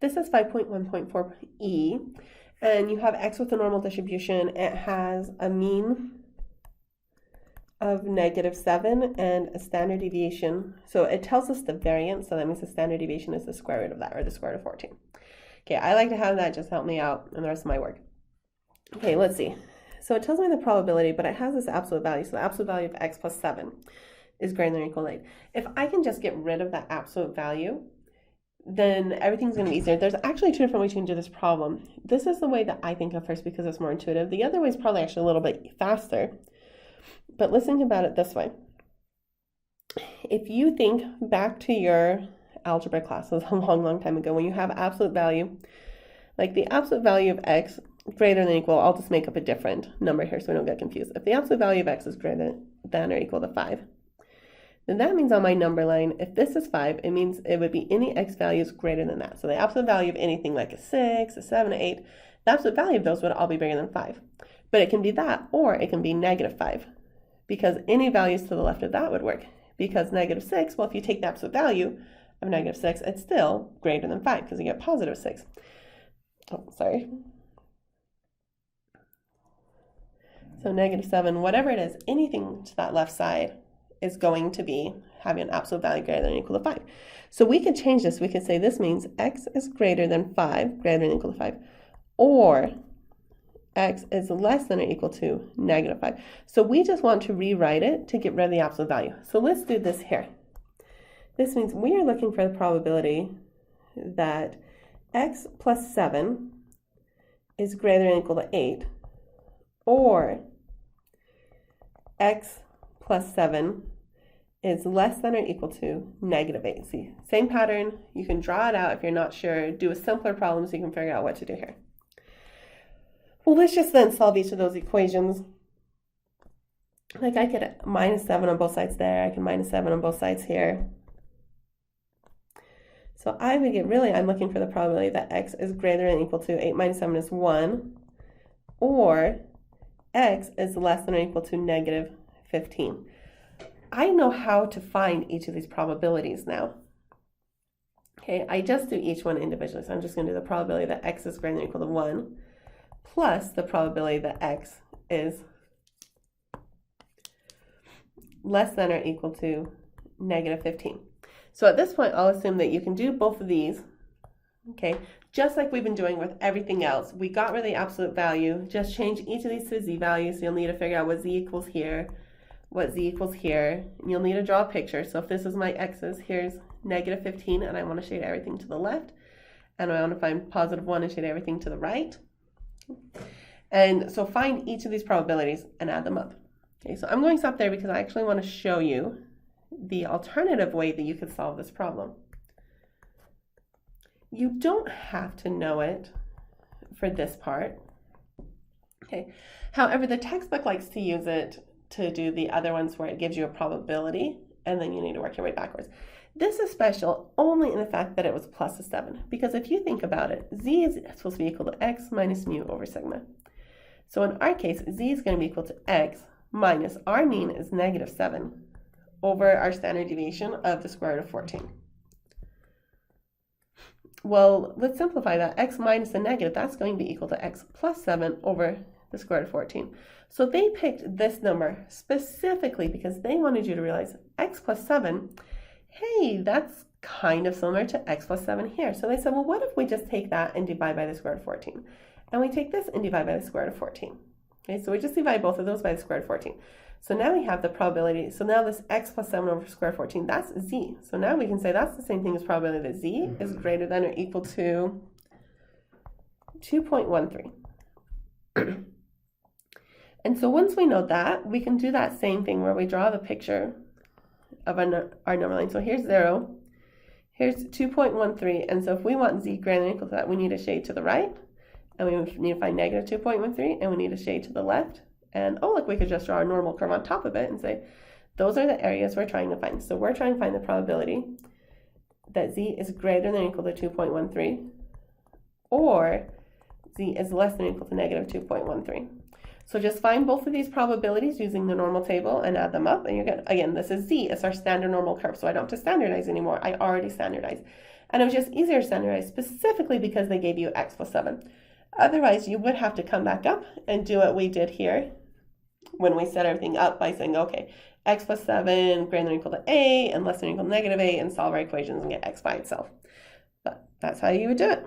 This is 5.1.4e, and you have x with a normal distribution. It has a mean of -7 and a standard deviation. So it tells us the variance, so that means the standard deviation is the square root of that, or the square root of 14. Okay, I like to have that just help me out in the rest of my work. Okay, let's see. So it tells me the probability, but it has this absolute value. So the absolute value of x plus 7 is greater than or equal to 8. If I can just get rid of that absolute value, then everything's going to be easier. There's actually two different ways you can do this problem. This is the way that I think of first because it's more intuitive. The other way is probably actually a little bit faster. But let's think about it this way. If you think back to your algebra classes a long, long time ago, when you have absolute value, like the absolute value of x greater than or equal, I'll just make up a different number here so we don't get confused. If the absolute value of x is greater than or equal to 5, then that means on my number line, if this is 5, it means it would be any x values greater than that. So the absolute value of anything like a 6, a 7, an 8, the absolute value of those would all be bigger than 5. But it can be that, or it can be -5, because any values to the left of that would work. Because -6, well, if you take the absolute value of -6, it's still greater than 5 because you get +6. Oh, sorry. So -7, whatever it is, anything to that left side is going to be having an absolute value greater than or equal to 5. So we could change this. We could say this means x is greater than 5, greater than or equal to 5, or x is less than or equal to -5. So we just want to rewrite it to get rid of the absolute value. So let's do this here. This means we are looking for the probability that x plus 7 is greater than or equal to 8, or x plus 7 is less than or equal to -8. See, same pattern. You can draw it out if you're not sure. Do a simpler problem so you can figure out what to do here. Well, let's just then solve each of those equations. Like I get -7 on both sides there. I can -7 on both sides here. So I would get, really, I'm looking for the probability that x is greater than or equal to 8 minus 7 is 1, or x is less than or equal to -15. I know how to find each of these probabilities now. Okay, I just do each one individually. So I'm just going to do the probability that x is greater than or equal to 1 plus the probability that x is less than or equal to -15. So at this point, I'll assume that you can do both of these, okay, just like we've been doing with everything else. We got rid of the absolute value, just change each of these to z values. So you'll need to figure out what z equals here, what z equals here, and you'll need to draw a picture. So if this is my x's, here's -15, and I want to shade everything to the left, and I want to find +1 and shade everything to the right. And so find each of these probabilities and add them up. Okay, so I'm going to stop there because I actually want to show you the alternative way that you could solve this problem. You don't have to know it for this part. Okay. However, the textbook likes to use it to do the other ones where it gives you a probability and then you need to work your way backwards. This is special only in the fact that it was +7, because if you think about it, z is supposed to be equal to x minus mu over sigma. So in our case, z is going to be equal to x minus our mean is -7 over our standard deviation of the square root of 14. Well, let's simplify that. X minus the negative, that's going to be equal to x plus 7 over the square root of 14. So they picked this number specifically because they wanted you to realize x plus 7, hey, that's kind of similar to x plus 7 here. So they said, well, what if we just take that and divide by the square root of 14? And we take this and divide by the square root of 14. Okay, so we just divide both of those by the square root of 14. So now we have the probability. So now this x plus 7 over square root of 14, that's z. So now we can say that's the same thing as probability that z is greater than or equal to 2.13. And so once we know that, we can do that same thing where we draw the picture of our number line. So here's 0, here's 2.13, and so if we want z greater than or equal to that, we need a shade to the right, and we need to find -2.13, and we need a shade to the left. And oh, look, we could just draw a normal curve on top of it and say, those are the areas we're trying to find. So we're trying to find the probability that z is greater than or equal to 2.13, or z is less than or equal to -2.13. So just find both of these probabilities using the normal table and add them up, and you're good. Again, this is z, it's our standard normal curve, so I don't have to standardize anymore. I already standardized. And it was just easier to standardize specifically because they gave you x plus 7. Otherwise, you would have to come back up and do what we did here when we set everything up by saying, okay, x plus 7 greater than or equal to a and less than or equal to negative a, and solve our equations and get x by itself. But that's how you would do it.